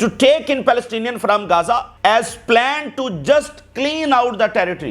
to take in Palestinian from Gaza as planned to just clean out the territory.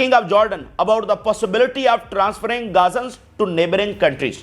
King of Jordan about the possibility of transferring Gazans to neighboring countries.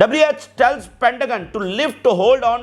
WH tells Pentagon to lift hold on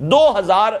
2000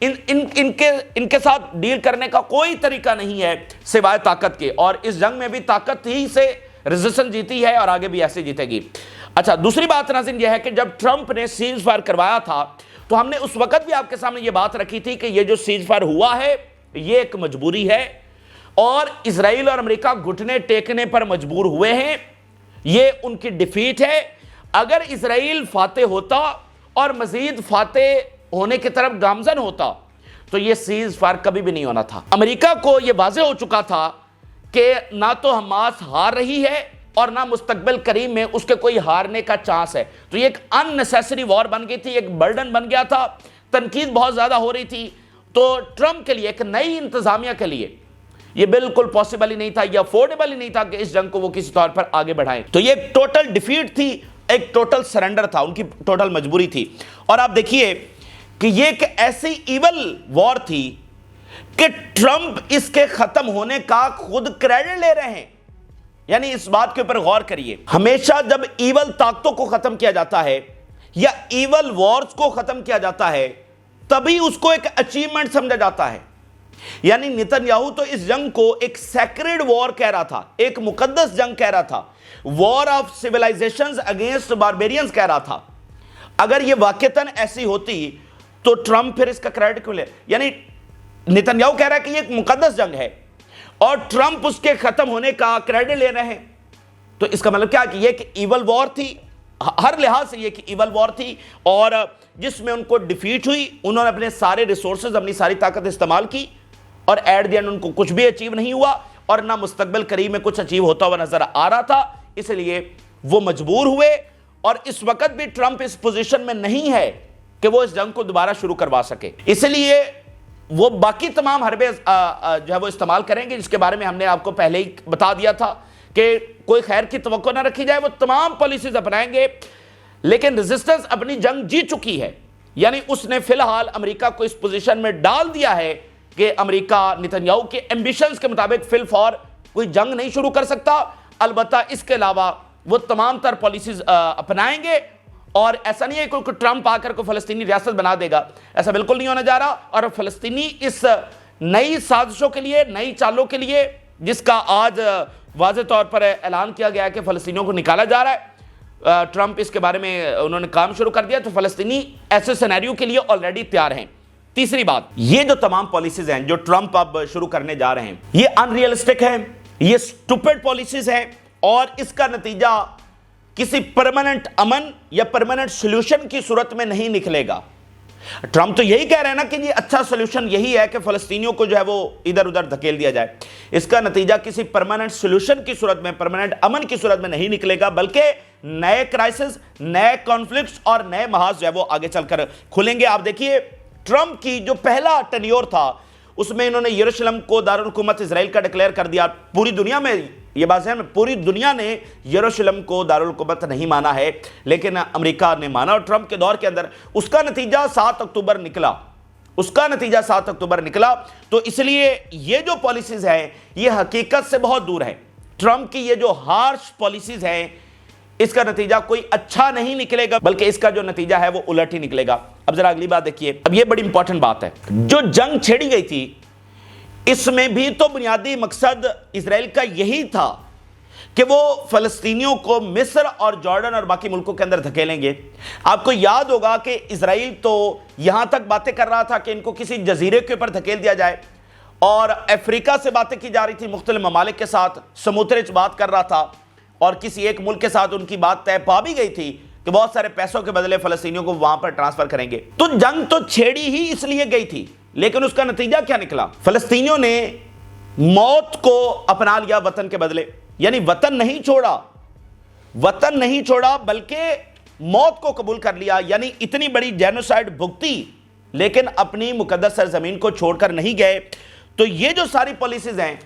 ان کے ساتھ deal کرنے کا کوئی طریقہ نہیں ہے سوائے طاقت کے، اور اس جنگ میں بھی طاقت ہی سے ریزسٹنس جیتی ہے اور آگے بھی ایسے جیتے گی۔ اچھا، دوسری بات ناظرین یہ ہے کہ جب ٹرمپ نے سیز فائر کروایا تھا تو ہم نے اس وقت بھی آپ کے سامنے یہ بات رکھی تھی کہ یہ جو سیز فائر ہوا ہے یہ ایک مجبوری ہے، اور اسرائیل اور امریکہ گھٹنے ٹیکنے پر مجبور ہوئے ہیں، یہ ان کی ڈیفیٹ ہے۔ اگر اسرائیل فاتح ہوتا اور مزید فاتح ہونے کی طرف گامزن ہوتا تو یہ سیز فائر کبھی بھی نہیں ہونا تھا۔ امریکہ کو یہ واضح ہو چکا تھا کہ نہ تو حماس ہار رہی ہے اور نہ مستقبل قریب میں اس کے کوئی ہارنے کا چانس ہے، تو یہ ایک ان نیسیسری وار بن گئی تھی، ایک برڈن بن گیا تھا، تنقید بہت زیادہ ہو رہی تھی۔ تو ٹرمپ کے لیے، ایک نئی انتظامیہ کے لیے یہ بالکل پاسبل ہی نہیں تھا، یہ افورڈیبل ہی نہیں تھا کہ اس جنگ کو وہ کسی طور پر آگے بڑھائیں۔ تو یہ ایک ٹوٹل ڈیفیٹ تھی، ایک ٹوٹل سرنڈر تھا، ان کی ٹوٹل مجبوری تھی۔ اور آپ دیکھیے کہ یہ ایک ایسی ایول وار تھی کہ ٹرمپ اس کے ختم ہونے کا خود کریڈٹ لے رہے ہیں۔ یعنی اس بات کے اوپر غور کریے، ہمیشہ جب ایول طاقتوں کو ختم کیا جاتا ہے یا ایول وارز کو ختم کیا جاتا ہے تبھی اس کو ایک اچیومنٹ سمجھا جاتا ہے۔ یعنی نتن یاہو تو اس جنگ کو ایک سیکرڈ وار کہہ رہا تھا، ایک مقدس جنگ کہہ رہا تھا، وار آف سیولائزیشنز اگینسٹ باربیرینز کہہ رہا تھا۔ اگر یہ واقعتاً ایسی ہوتی تو ٹرمپ پھر اس کا کریڈٹ کیوں لے؟ یعنی نتن یاہو کہہ رہا ہے کہ یہ ایک مقدس جنگ ہے اور ٹرمپ اس کے ختم ہونے کا کریڈٹ لے رہے ہیں، تو اس کا مطلب کیا کہ یہ ایک ایول وار تھی، ہر لحاظ سے یہ ایک ایول وار تھی، اور جس میں ان کو ڈیفیٹ ہوئی، انہوں نے اپنے سارے ریسورسز، اپنی ساری طاقت استعمال کی، اور ایٹ دی اینڈ ان کو کچھ بھی اچیو نہیں ہوا، اور نہ مستقبل قریب میں کچھ اچیو ہوتا ہوا نظر آ رہا تھا، اس لیے وہ مجبور ہوئے۔ اور اس وقت بھی ٹرمپ اس پوزیشن میں نہیں ہے کہ وہ اس جنگ کو دوبارہ شروع کروا سکے، اس لیے وہ باقی تمام حربے جو ہے وہ استعمال کریں گے، جس کے بارے میں ہم نے آپ کو پہلے ہی بتا دیا تھا کہ کوئی خیر کی توقع نہ رکھی جائے، وہ تمام پالیسیز اپنائیں گے۔ لیکن ریزسٹنس اپنی جنگ جیت چکی ہے، یعنی اس نے فی الحال امریکہ کو اس پوزیشن میں ڈال دیا ہے کہ امریکہ نتن یاہو کے ایمبیشنز کے مطابق فی الفور کوئی جنگ نہیں شروع کر سکتا، البتہ اس کے علاوہ وہ تمام تر پالیسیز اپنائیں گے، اور ایسا نہیں ہے کہ ٹرمپ آ کر کو فلسطینی ریاست بنا دے گا، ایسا بالکل نہیں ہونے جا رہا۔ اور فلسطینی اس نئی سازشوں کے لیے، نئی چالوں کے لیے، جس کا آج واضح طور پر اعلان کیا گیا ہے کہ فلسطینیوں کو نکالا جا رہا ہے، ٹرمپ اس کے بارے میں انہوں نے کام شروع کر دیا، تو فلسطینی ایسے سینیریو کے لیے آلریڈی تیار ہیں۔ تیسری بات، یہ جو تمام پالیسیز ہیں جو ٹرمپ اب شروع کرنے جا رہے ہیں، یہ ان ریئلسٹک ہے، یہ سٹوپڈ پالیسیز ہیں، اور اس کا نتیجہ کسی پرماننٹ امن یا پرماننٹ سولوشن کی صورت میں نہیں نکلے گا۔ ٹرمپ تو یہی کہہ رہے ہیں نا کہ یہ اچھا سولوشن یہی ہے کہ فلسطینیوں کو جو ہے وہ ادھر ادھر دھکیل دیا جائے، اس کا نتیجہ کسی پرماننٹ سولوشن کی صورت میں، پرماننٹ امن کی صورت میں نہیں نکلے گا، بلکہ نئے کرائسس، نئے کانفلکٹس اور نئے محاذ جو ہے وہ آگے چل کر کھلیں گے۔ آپ دیکھیے ٹرمپ کی جو پہلا ٹینیور تھا اس میں انہوں نے یروشلم کو دارالحکومت اسرائیل کا ڈکلیئر کر دیا۔ پوری دنیا میں یہ بات ہے، پوری دنیا نے یروشلم کو دارالحکومت نہیں مانا ہے، لیکن امریکہ نے مانا، اور ٹرمپ کے دور کے اندر اس کا نتیجہ 7 اکتوبر نکلا۔ تو اس لیے یہ جو پالیسیز ہیں یہ حقیقت سے بہت دور ہے۔ ٹرمپ کی یہ جو ہارش پالیسیز ہیں اس کا نتیجہ کوئی اچھا نہیں نکلے گا، بلکہ اس کا جو نتیجہ ہے وہ الٹ ہی نکلے گا۔ اب ذرا اگلی بات دیکھیے، اب یہ بڑی امپورٹنٹ بات ہے، جو جنگ چھیڑی گئی تھی اس میں بھی تو بنیادی مقصد اسرائیل کا یہی تھا کہ وہ فلسطینیوں کو مصر اور جارڈن اور باقی ملکوں کے اندر دھکیلیں گے۔ آپ کو یاد ہوگا کہ اسرائیل تو یہاں تک باتیں کر رہا تھا کہ ان کو کسی جزیرے کے اوپر دھکیل دیا جائے، اور افریقہ سے باتیں کی جا رہی تھی، مختلف ممالک کے ساتھ سموترچ بات کر رہا تھا، اور کسی ایک ملک کے ساتھ ان کی بات طے پا بھی گئی تھی کہ بہت سارے پیسوں کے بدلے فلسطینیوں کو وہاں پر ٹرانسفر کریں گے۔ تو جنگ تو چھیڑی ہی اس لیے گئی تھی، لیکن اس کا نتیجہ کیا نکلا؟ فلسطینیوں نے موت کو اپنا لیا وطن کے بدلے، یعنی وطن نہیں چھوڑا بلکہ موت کو قبول کر لیا، یعنی اتنی بڑی جینوسائیڈ بھگتی لیکن اپنی مقدس سرزمین کو چھوڑ کر نہیں گئے۔ تو یہ جو ساری پالیسیز ہیں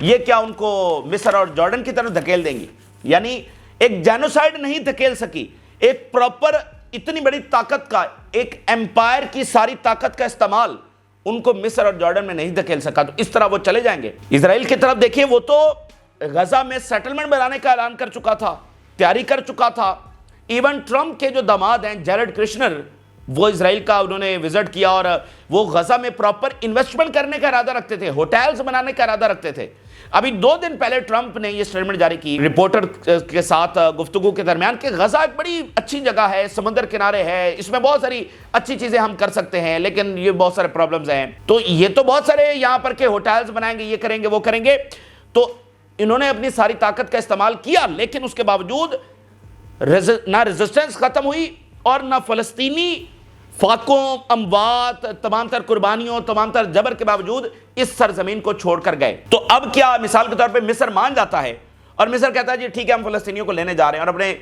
یہ کیا ان کو مصر اور جارڈن کی طرف دھکیل دیں گی؟ یعنی ایک جینوسائیڈ نہیں دھکیل سکی، ایک پراپر اتنی بڑی طاقت کا، ایک ایمپائر کی ساری طاقت کا استعمال ان کو مصر اور جارڈن میں نہیں دھکیل سکا، تو اس طرح وہ چلے جائیں گے۔ اسرائیل کی طرف دیکھیے، وہ تو غزہ میں سیٹلمنٹ بنانے کا اعلان کر چکا تھا، تیاری کر چکا تھا۔ ایون ٹرمپ کے جو داماد ہیں جیرڈ کرشنر، وہ اسرائیل کا انہوں نے وزٹ کیا اور وہ غزہ میں پراپر انویسٹمنٹ کرنے کا ارادہ رکھتے تھے, ہوٹلز بنانے کا ارادہ رکھتے تھے. ابھی 2 دن پہلے ٹرمپ نے یہ سٹیٹمنٹ جاری کی رپورٹر کے ساتھ گفتگو کے درمیان کہ غزہ ایک بڑی اچھی جگہ ہے, سمندر کنارے ہے, اس میں بہت ساری اچھی چیزیں ہم کر سکتے ہیں, لیکن یہ بہت سارے پرابلمز ہیں. تو یہ تو بہت سارے یہاں پر کہ ہوٹلز بنائیں گے, یہ کریں گے, وہ کریں گے. تو انہوں نے اپنی ساری طاقت کا استعمال کیا, لیکن اس کے باوجود نہ ریزسٹنس ختم ہوئی اور نہ فلسطینی فاقوں, اموات, تمام تر قربانیوں, تمام تر جبر کے باوجود اس سرزمین کو چھوڑ کر گئے. تو اب کیا مثال کے طور پہ مصر مان جاتا ہے اور مصر کہتا ہے جی ٹھیک ہے ہم فلسطینیوں کو لینے جا رہے ہیں, اور اپنے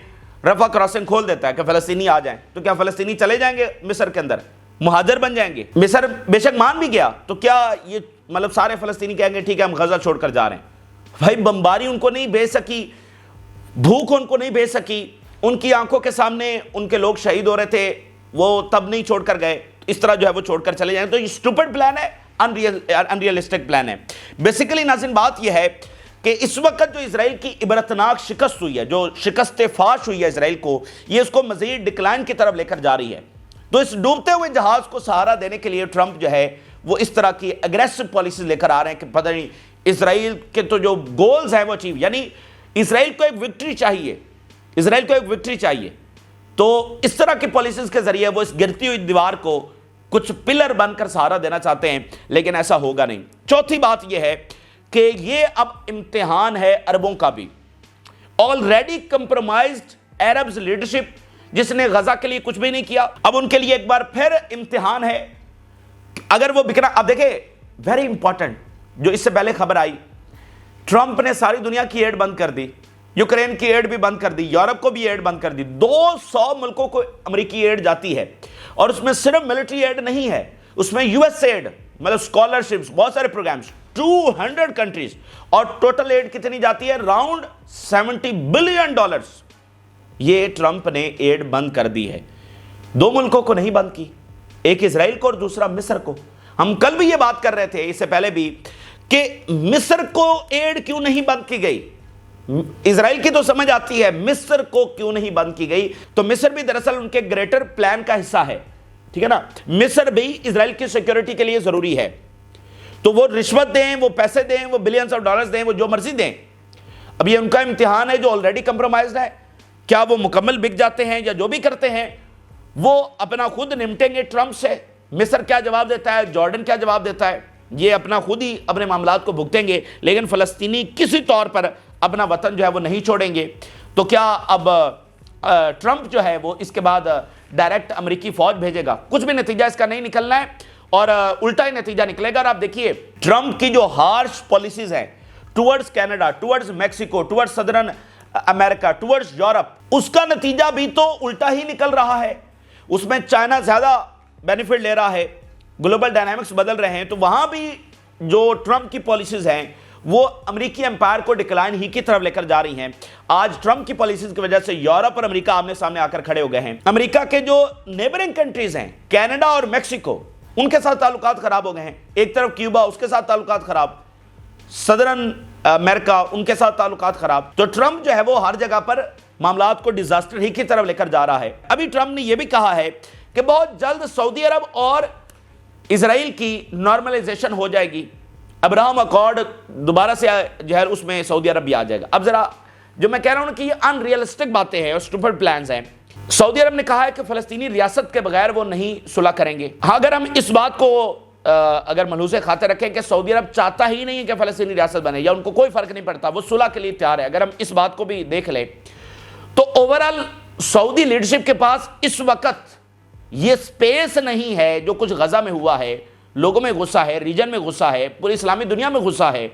رفح کراسنگ کھول دیتا ہے کہ فلسطینی آ جائیں. تو کیا فلسطینی چلے جائیں گے مصر کے اندر, مہاجر بن جائیں گے؟ مصر بے شک مان بھی گیا, تو کیا یہ مطلب سارے فلسطینی کہیں گے ٹھیک ہے ہم غزہ چھوڑ کر جا رہے ہیں؟ بھائی بمباری ان کو نہیں بھیج سکی, بھوک ان کو نہیں بھیج سکی, ان کی آنکھوں کے سامنے ان کے لوگ شہید ہو رہے تھے, وہ تب نہیں چھوڑ کر گئے, اس طرح جو ہے وہ چھوڑ کر چلے جائیں. تو یہ سٹوپڈ پلان ہے, انریلسٹک پلان ہے. بیسیکلی ناظرین بات یہ ہے کہ اس وقت جو اسرائیل کی عبرتناک شکست ہوئی ہے, جو شکست فاش ہوئی ہے اسرائیل کو, یہ اس کو مزید ڈکلائن کی طرف لے کر جا رہی ہے. تو اس ڈوبتے ہوئے جہاز کو سہارا دینے کے لیے ٹرمپ جو ہے وہ اس طرح کی اگریسو پالیسیز لے کر آ رہے ہیں کہ پتہ نہیں اسرائیل کے تو جو گولز ہیں وہ اچیو, یعنی اسرائیل کو ایک وکٹری چاہیے, اسرائیل کو ایک وکٹری چاہیے. تو اس طرح کی پالیسیز کے ذریعے وہ اس گرتی ہوئی دیوار کو کچھ پلر بن کر سہارا دینا چاہتے ہیں, لیکن ایسا ہوگا نہیں. چوتھی بات یہ ہے کہ یہ اب امتحان ہے عربوں کا بھی. آلریڈی کمپرومائزڈ عربز لیڈرشپ جس نے غزہ کے لیے کچھ بھی نہیں کیا, اب ان کے لیے ایک بار پھر امتحان ہے. اگر وہ بکنا, اب دیکھیں ویری امپورٹنٹ جو اس سے پہلے خبر آئی, ٹرمپ نے ساری دنیا کی ایڈ بند کر دی, یوکرین کی ایڈ بھی بند کر دی, یورپ کو بھی ایڈ بند کر دی. 200 ملکوں کو امریکی ایڈ جاتی ہے, اور اس میں صرف ملٹری ایڈ نہیں ہے, اس میں یو ایس ایڈ مطلب اسکالرشپس, بہت سارے پروگرامز, 200 کنٹریز, اور ٹوٹل ایڈ کتنی جاتی ہے؟ Round $70 billion. یہ ٹرمپ نے ایڈ بند کر دی ہے. 2 ملکوں کو نہیں بند کی, ایک اسرائیل کو اور دوسرا مصر کو. ہم کل بھی یہ بات کر رہے تھے اس سے پہلے بھی کہ مصر کو ایڈ کیوں نہیں بند کی گئی. اسرائیل کی تو سمجھ آتی ہے, مصر کو کیوں نہیں بند کی گئی؟ تو مصر بھی دراصل ان کے گریٹر پلان کا حصہ ہے, ٹھیک ہے نا. مصر بھی اسرائیل کی سیکیورٹی کے لیے ضروری ہے, تو وہ رشوت دیں, وہ پیسے دیں, وہ بلینز آف ڈالرز دیں, وہ جو مرضی دیں. اب یہ ان کا امتحان ہے جو آلریڈی کمپرومائزڈ ہے. کیا وہ مکمل بک جاتے ہیں یا جو بھی کرتے ہیں وہ اپنا خود نمٹیں گے ٹرمپ سے؟ مصر کیا جواب دیتا ہے, جارڈن کیا جواب دیتا ہے, یہ اپنا خود ہی اپنے معاملات کو بھگتیں گے, لیکن فلسطینی کسی طور پر اپنا وطن جو ہے وہ نہیں چھوڑیں گے. تو کیا اب ٹرمپ جو ہے وہ اس کے بعد ڈائریکٹ امریکی فوج بھیجے گا؟ کچھ بھی نتیجہ اس کا نہیں نکلنا ہے, اور الٹا ہی نتیجہ نکلے گا. اور آپ دیکھیے ٹرمپ کی جو ہارش پالیسیز ہیں towards Canada, towards Mexico, towards southern America, towards Europe, اس کا نتیجہ بھی تو الٹا ہی نکل رہا ہے. اس میں چائنا زیادہ بینیفٹ لے رہا ہے, گلوبل ڈائنامکس بدل رہے ہیں. تو وہاں بھی جو ٹرمپ کی پالیسیز ہیں وہ امریکی امپائر کو ڈکلائن ہی کی طرف لے کر جا رہی ہیں. آج ٹرمپ کی پالیسیز کی وجہ سے یورپ اور امریکہ آمنے سامنے آ کر کھڑے ہو گئے ہیں. امریکہ کے جو نیبرنگ کنٹریز ہیں, کینیڈا اور میکسیکو, ان کے ساتھ تعلقات خراب ہو گئے ہیں. ایک طرف کیوبا, اس کے ساتھ تعلقات خراب, صدرن امریکہ, ان کے ساتھ تعلقات خراب. تو ٹرمپ جو ہے وہ ہر جگہ پر معاملات کو ڈیزاسٹر ہی کی طرف لے کر جا رہا ہے. ابھی ٹرمپ نے یہ بھی کہا ہے کہ بہت جلد سعودی عرب اور اسرائیل کی نارملائزیشن ہو جائے گی. ابراہم اکارڈ دوبارہ سے جو ہے اس میں سعودی عرب بھی آ جائے گا. اب ذرا جو میں کہہ رہا ہوں کہ یہ ان ریئلسٹک باتیں ہیں اور اسٹوپڈ پلانز ہیں. سعودی عرب نے کہا ہے کہ فلسطینی ریاست کے بغیر وہ نہیں صلح کریں گے. ہاں, اگر ہم اس بات کو اگر ملحوظ خاطر رکھیں کہ سعودی عرب چاہتا ہی نہیں ہے کہ فلسطینی ریاست بنے, یا ان کو کوئی فرق نہیں پڑتا, وہ صلح کے لیے تیار ہے, اگر ہم اس بات کو بھی دیکھ لیں تو اوورال سعودی لیڈرشپ کے پاس اس وقت یہ سپیس نہیں ہے. جو کچھ غزہ میں ہوا ہے, لوگوں میں غصہ ہے, ریجن میں غصہ ہے, پوری اسلامی دنیا میں غصہ ہے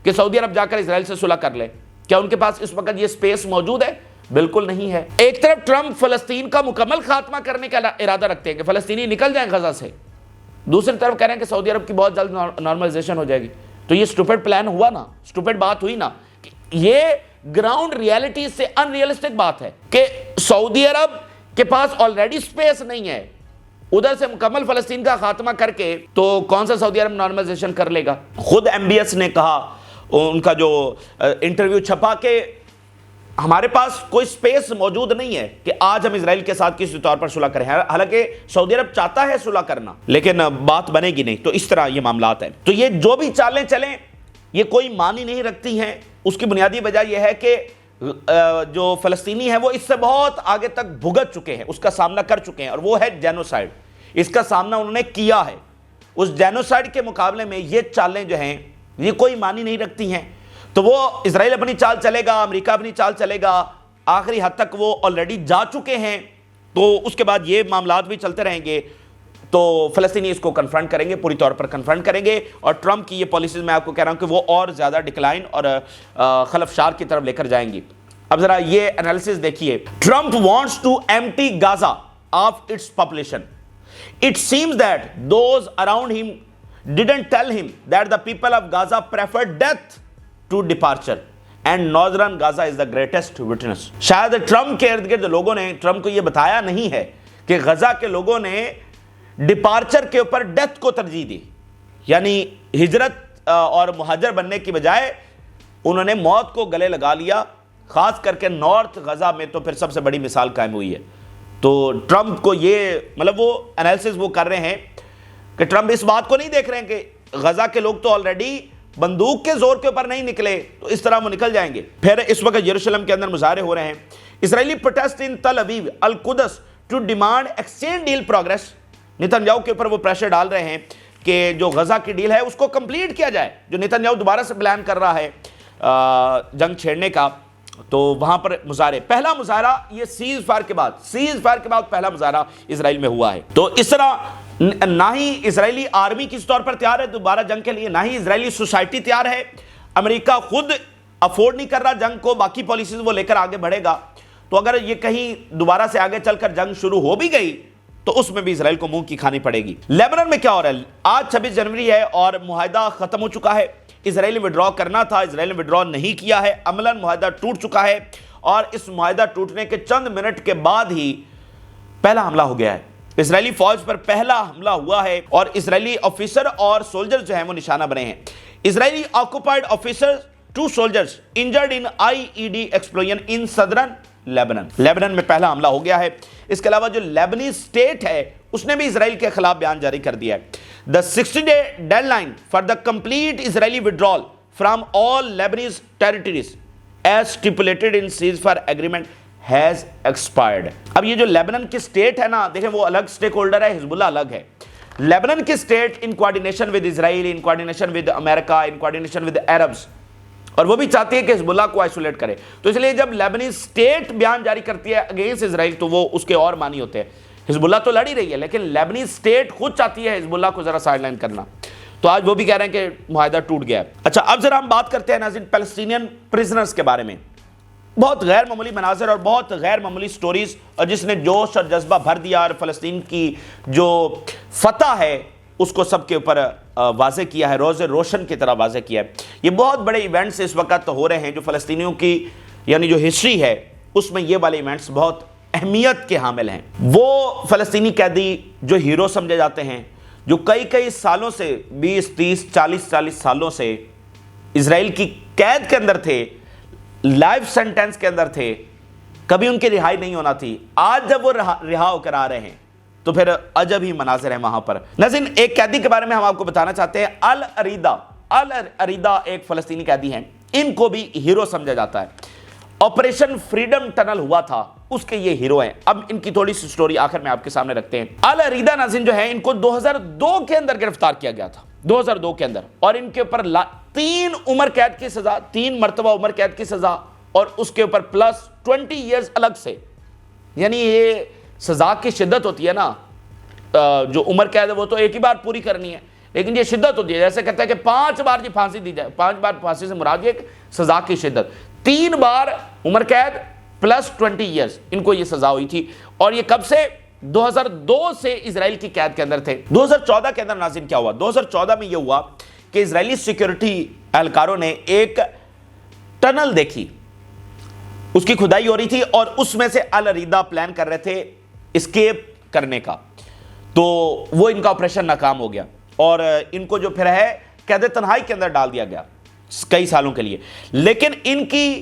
کہ سعودی عرب جا کر اسرائیل سے صلح کر لے. کیا ان کے پاس اس وقت یہ سپیس موجود ہے؟ بالکل نہیں ہے. ایک طرف ٹرمپ فلسطین کا مکمل خاتمہ کرنے کا ارادہ رکھتے ہیں کہ فلسطینی نکل جائیں غزہ سے, دوسری طرف کہہ رہے ہیں کہ سعودی عرب کی بہت جلد نارملائزیشن ہو جائے گی. تو یہ اسٹوپڈ پلان ہوا نا, اسٹوپڈ بات ہوئی نا. یہ گراؤنڈ ریالٹی سے ان ریئلسٹک بات ہے کہ سعودی عرب کے پاس آلریڈی سپیس نہیں ہے, ادھر سے مکمل فلسطین کا خاتمہ کر کے تو کون سا سعودی عرب نارملائزیشن کر لے گا؟ خود MBS نے کہا, ان کا جو انٹرویو چھپا کہ ہمارے پاس کوئی سپیس موجود نہیں ہے کہ آج ہم اسرائیل کے ساتھ کسی طور پر صلح کریں. حالانکہ سعودی عرب چاہتا ہے صلح کرنا, لیکن بات بنے گی نہیں. تو اس طرح یہ معاملات ہیں. تو یہ جو بھی چالیں چلیں یہ کوئی معنی نہیں رکھتی ہیں. اس کی بنیادی وجہ یہ ہے کہ جو فلسطینی ہیں وہ اس سے بہت آگے تک بھگت چکے ہیں, اس کا سامنا کر چکے ہیں, اور وہ ہے جینوسائیڈ. اس کا سامنا انہوں نے کیا ہے. اس جینوسائیڈ کے مقابلے میں یہ چالیں جو ہیں یہ کوئی معنی نہیں رکھتی ہیں. تو وہ اسرائیل اپنی چال چلے گا, امریکہ اپنی چال چلے گا, آخری حد تک وہ آلریڈی جا چکے ہیں. تو اس کے بعد یہ معاملات بھی چلتے رہیں گے. تو فلسطینی اس کو کنفرنٹ کریں گے, پوری طور پر کنفرنٹ کریں گے, اور ٹرمپ کی یہ پالیسیز میں آپ کو کہہ رہا ہوں کہ وہ اور زیادہ ڈکلائن اور خلفشار کی طرف لے کر جائیں گی. اب ذرا یہ انالیسس دیکھیے. Trump wants to empty Gaza of its population. It seems that those around him didn't tell him that the people of Gaza preferred death to departure and northern Gaza is the greatest witness. شاید Trump کے ارد گرد لوگوں نے Trump کو یہ بتایا نہیں ہے کہ غزہ کے لوگوں نے ڈپارچر کے اوپر ڈیتھ کو ترجیح دی, یعنی ہجرت اور مہاجر بننے کی بجائے انہوں نے موت کو گلے لگا لیا. خاص کر کے نارتھ غزہ میں تو پھر سب سے بڑی مثال قائم ہوئی ہے. تو ٹرمپ کو یہ مطلب وہ انالیسس وہ کر رہے ہیں کہ ٹرمپ اس بات کو نہیں دیکھ رہے ہیں کہ غزہ کے لوگ تو آلریڈی بندوق کے زور کے اوپر نہیں نکلے, تو اس طرح وہ نکل جائیں گے. پھر اس وقت یروشلم کے اندر مظاہرے ہو رہے ہیں. اسرائیلی protest in Tel Aviv Al-Quds to demand exchange deal progress. Netanyahu کے اوپر وہ پریشر ڈال رہے ہیں کہ جو غزہ کی ڈیل ہے اس کو کمپلیٹ کیا جائے, جو نتن یاہو دوبارہ سے پلان کر رہا ہے جنگ چھیڑنے کا. تو وہاں پر مظاہرے, پہلا مظاہرہ یہ سیز فائر کے بعد پہلا مظاہرہ اسرائیل میں ہوا ہے. تو اس طرح نہ ہی اسرائیلی آرمی کس طور پر تیار ہے دوبارہ جنگ کے لیے, نہ ہی اسرائیلی سوسائٹی تیار ہے. امریکہ خود افورڈ نہیں کر رہا جنگ کو, باقی پالیسیز وہ لے کر آگے بڑھے گا. تو اگر یہ کہیں دوبارہ سے آگے چل کر جنگ شروع ہو بھی گئی تو اس میں بھی اسرائیل کو منہ کی کھانی پڑے گی. لیبنان میں کیا ہو رہا ہے؟ آج 26 جنوری ہے اور معاہدہ ختم ہو چکا ہے. اسرائیل نے وڈرا کرنا تھا, اسرائیل نے وڈرا نہیں کیا ہے. عملاً معاہدہ ٹوٹ چکا ہے, اور اس معاہدہ ٹوٹنے کے چند منٹ کے بعد ہی پہلا حملہ ہو گیا ہے. اسرائیلی فوج پر پہلا حملہ ہوا ہے, اور اسرائیلی آفیسر اور سولجر جو ہیں وہ نشانہ بنے ہیں. Israeli occupied officer 2 soldiers injured in IED explosion in southern Lebanon. Lebanon میں پہلا حملہ ہو گیا ہے. اس کے علاوہ جو لیبنی اسٹیٹ ہے اس نے بھی اسرائیل کے خلاف بیان جاری کر دیا ہے. The 60-day deadline for the complete Israeli withdrawal from all Lebanese territories as stipulated in ceasefire agreement has expired. اب یہ جو لیبنان کی اسٹیٹ ہے نا, دیکھیں وہ الگ اسٹیک ہولڈر ہے, حزب اللہ الگ ہے. لیبنان کی state in coordination with Israel, in coordination with America, in coordination with Arabs, اور وہ بھی چاہتی ہے کہ حزب اللہ کو آئسولیٹ کرے. تو اس لیے جب لیبنی اسٹیٹ بیان جاری کرتی ہے اگینسٹ اسرائیل تو وہ اس کے اور معنی ہوتے ہیں. حزب اللہ تو لڑ ہی رہی ہے, لیکن لیبنی اسٹیٹ خود چاہتی ہے حزب اللہ کو ذرا سائڈ لائن کرنا. تو آج وہ بھی کہہ رہے ہیں کہ معاہدہ ٹوٹ گیا ہے. اچھا, اب ذرا ہم بات کرتے ہیں ناظرین پیلسٹینین پرزنرز کے بارے میں. بہت غیر معمولی مناظر اور بہت غیر معمولی سٹوریز, اور جس نے جوش اور جذبہ بھر دیا اور فلسطین کی جو فتح ہے اس کو سب کے اوپر واضح کیا ہے, روز روشن کی طرح واضح کیا ہے. یہ بہت بڑے ایونٹس اس وقت ہو رہے ہیں جو فلسطینیوں کی یعنی جو ہسٹری ہے اس میں یہ والے ایونٹس بہت اہمیت کے حامل ہیں. وہ فلسطینی قیدی جو ہیرو سمجھے جاتے ہیں, جو کئی سالوں سے 20, 30, 40 سالوں سے اسرائیل کی قید کے اندر تھے, لائف سینٹینس کے اندر تھے, کبھی ان کی رہائی نہیں ہونا تھی, آج جب وہ رہا ہو کر آ رہے ہیں تو پھر عجب ہی مناظر ہیں وہاں پر. ناظرین, ایک قیدی کے بارے میں ہم آپ کو بتانا چاہتے ہیں. العریدہ ایک فلسطینی قیدی ہیں, ان کو بھی ہیرو سمجھا جاتا ہے. آپریشن فریڈم ٹنل ہوا تھا, اس کے یہ ہیرو ہیں. اب ان کی تھوڑی سی سٹوری آخر میں آپ کے سامنے رکھتے ہیں. العریدہ ناظرین جو ہیں ان کو 2002 کے اندر گرفتار کیا گیا تھا, 2002 کے اندر, اور ان کے اوپر 3 عمر قید کی سزا, 3 مرتبہ عمر قید کی سزا, اور اس کے اوپر پلس 20 ایئرز الگ سے. یعنی یہ سزا کی شدت ہوتی ہے نا, جو عمر قید ہے وہ تو ایک ہی بار پوری کرنی ہے, لیکن یہ شدت ہوتی ہے. جیسے کہتا ہے کہ 5 بار جی پھانسی دی جائے, 5 بار پھانسی سے مراد یہ سزا کی شدت. 3 بار عمر قید پلس 20 ایئرز ان کو یہ سزا ہوئی تھی. اور یہ کب سے؟ 2002 سے اسرائیل کی قید کے اندر تھے. 2014 کے اندر ناظرین کیا ہوا؟ 2014 میں یہ ہوا کہ اسرائیلی سیکیورٹی اہلکاروں نے ایک ٹنل دیکھی, اس کی کھدائی ہو رہی تھی, اور اس میں سے العریدہ پلان کر رہے تھے اسکیپ کرنے کا. تو وہ ان کا آپریشن ناکام ہو گیا, اور ان کو جو پھر ہے قید تنہائی کے اندر ڈال دیا گیا کئی سالوں کے لیے. لیکن ان کی